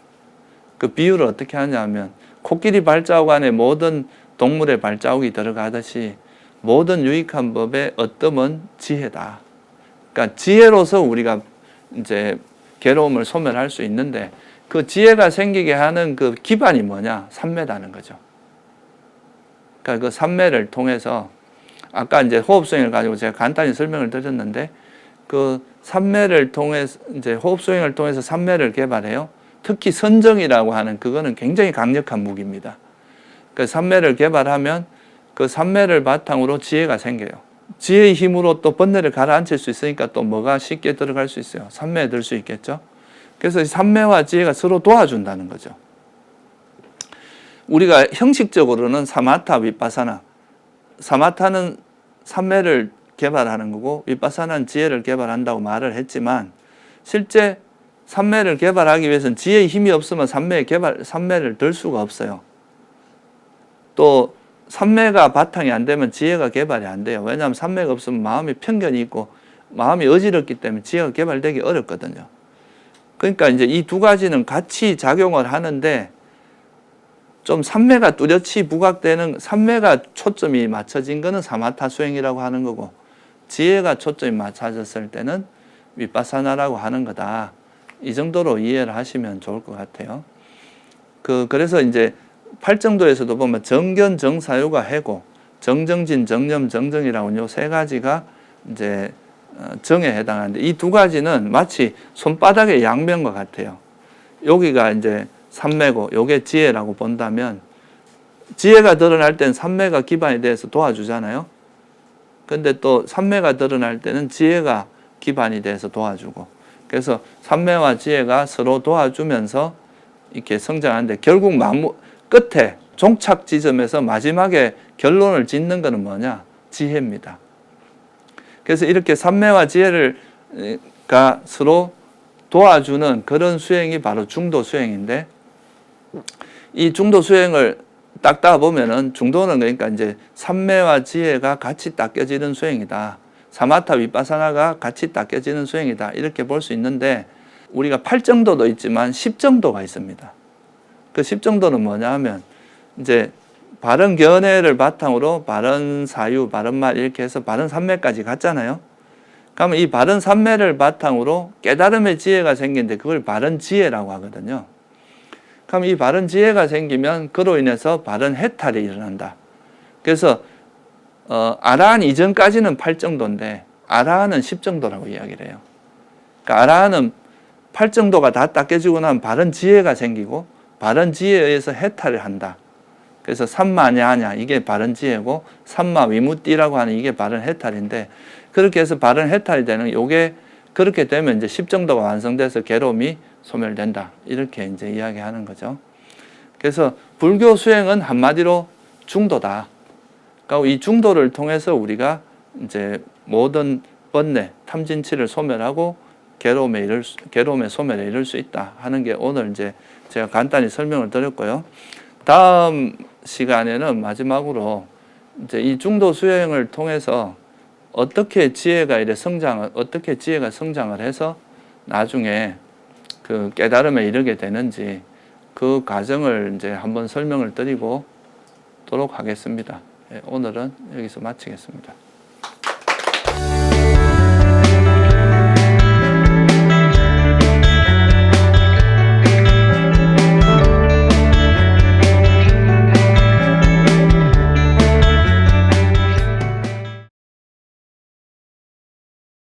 그 비유를 어떻게 하냐면 코끼리 발자국 안에 모든 동물의 발자국이 들어가듯이 모든 유익한 법의 어떠면 지혜다. 그러니까 지혜로서 우리가 이제 괴로움을 소멸할 수 있는데 그 지혜가 생기게 하는 그 기반이 뭐냐? 삼매다는 거죠. 그러니까 그 삼매를 통해서 아까 이제 호흡수행을 가지고 제가 간단히 설명을 드렸는데 그 삼매를 통해서 이제 호흡수행을 통해서 삼매를 개발해요. 특히 선정이라고 하는 그거는 굉장히 강력한 무기입니다. 그 삼매를 개발하면 그 삼매를 바탕으로 지혜가 생겨요. 지혜의 힘으로 또 번뇌를 가라앉힐 수 있으니까 또 뭐가 쉽게 들어갈 수 있어요. 삼매에 들 수 있겠죠. 그래서 삼매와 지혜가 서로 도와준다는 거죠. 우리가 형식적으로는 사마타, 위파사나, 사마타는 삼매를 개발하는 거고 위파사나는 지혜를 개발한다고 말을 했지만 실제 삼매를 개발하기 위해서는 지혜의 힘이 없으면 삼매를 들 수가 없어요. 또 삼매가 바탕이 안 되면 지혜가 개발이 안 돼요. 왜냐하면 삼매가 없으면 마음이 편견이 있고 마음이 어지럽기 때문에 지혜가 개발되기 어렵거든요. 그러니까 이제 이 두 가지는 같이 작용을 하는데 좀 삼매가 뚜렷이 부각되는, 삼매가 초점이 맞춰진 거는 사마타 수행이라고 하는 거고 지혜가 초점이 맞춰졌을 때는 위파사나라고 하는 거다. 이 정도로 이해를 하시면 좋을 것 같아요. 그래서 이제 팔정도에서도 보면 정견, 정사유가 해고, 정정진, 정념, 정정이라고 요 세 가지가 이제 정에 해당하는데 이 두 가지는 마치 손바닥의 양면과 같아요. 여기가 이제 삼매고 요게 지혜라고 본다면 지혜가 드러날 때는 삼매가 기반이 돼서 도와주잖아요. 근데 또 삼매가 드러날 때는 지혜가 기반이 돼서 도와주고 그래서 삼매와 지혜가 서로 도와주면서 이렇게 성장하는데 결국 끝에 종착 지점에서 마지막에 결론을 짓는 것은 뭐냐? 지혜입니다. 그래서 이렇게 삼매와 지혜가 서로 도와주는 그런 수행이 바로 중도 수행인데 이 중도 수행을 닦다 보면은 중도는 그러니까 이제 삼매와 지혜가 같이 닦여지는 수행이다. 사마타 위파사나가 같이 닦여지는 수행이다. 이렇게 볼 수 있는데 우리가 8정도도 있지만 10정도가 있습니다. 그 10정도는 뭐냐 하면 이제 바른 견해를 바탕으로 바른 사유, 바른 말 이렇게 해서 바른 삼매까지 갔잖아요. 그러면 이 바른 삼매를 바탕으로 깨달음의 지혜가 생기는데 그걸 바른 지혜라고 하거든요. 그럼 이 바른 지혜가 생기면 그로 인해서 바른 해탈이 일어난다. 그래서 아라한 이전까지는 8정도인데 아라한은 10정도라고 이야기를 해요. 그러니까 아라한은 8정도가 다 닦여지고 나면 바른 지혜가 생기고 바른 지혜에 의해서 해탈을 한다. 그래서 삼마냐냐 이게 바른 지혜고 삼마 위무띠라고 하는 이게 바른 해탈인데 그렇게 해서 바른 해탈이 되는 요게 그렇게 되면 이제 10정도가 완성돼서 괴로움이 소멸된다. 이렇게 이제 이야기하는 거죠. 그래서 불교 수행은 한마디로 중도다. 그러니까 이 중도를 통해서 우리가 이제 모든 번뇌, 탐진치를 소멸하고 괴로움의 소멸에 이를 수 있다 하는 게 오늘 이제 제가 간단히 설명을 드렸고요. 다음 시간에는 마지막으로 이제 이 중도 수행을 통해서 어떻게 지혜가 성장을 해서 나중에 그 깨달음에 이르게 되는지 그 과정을 이제 한번 설명을 드리고 도록 하겠습니다. 오늘은 여기서 마치겠습니다.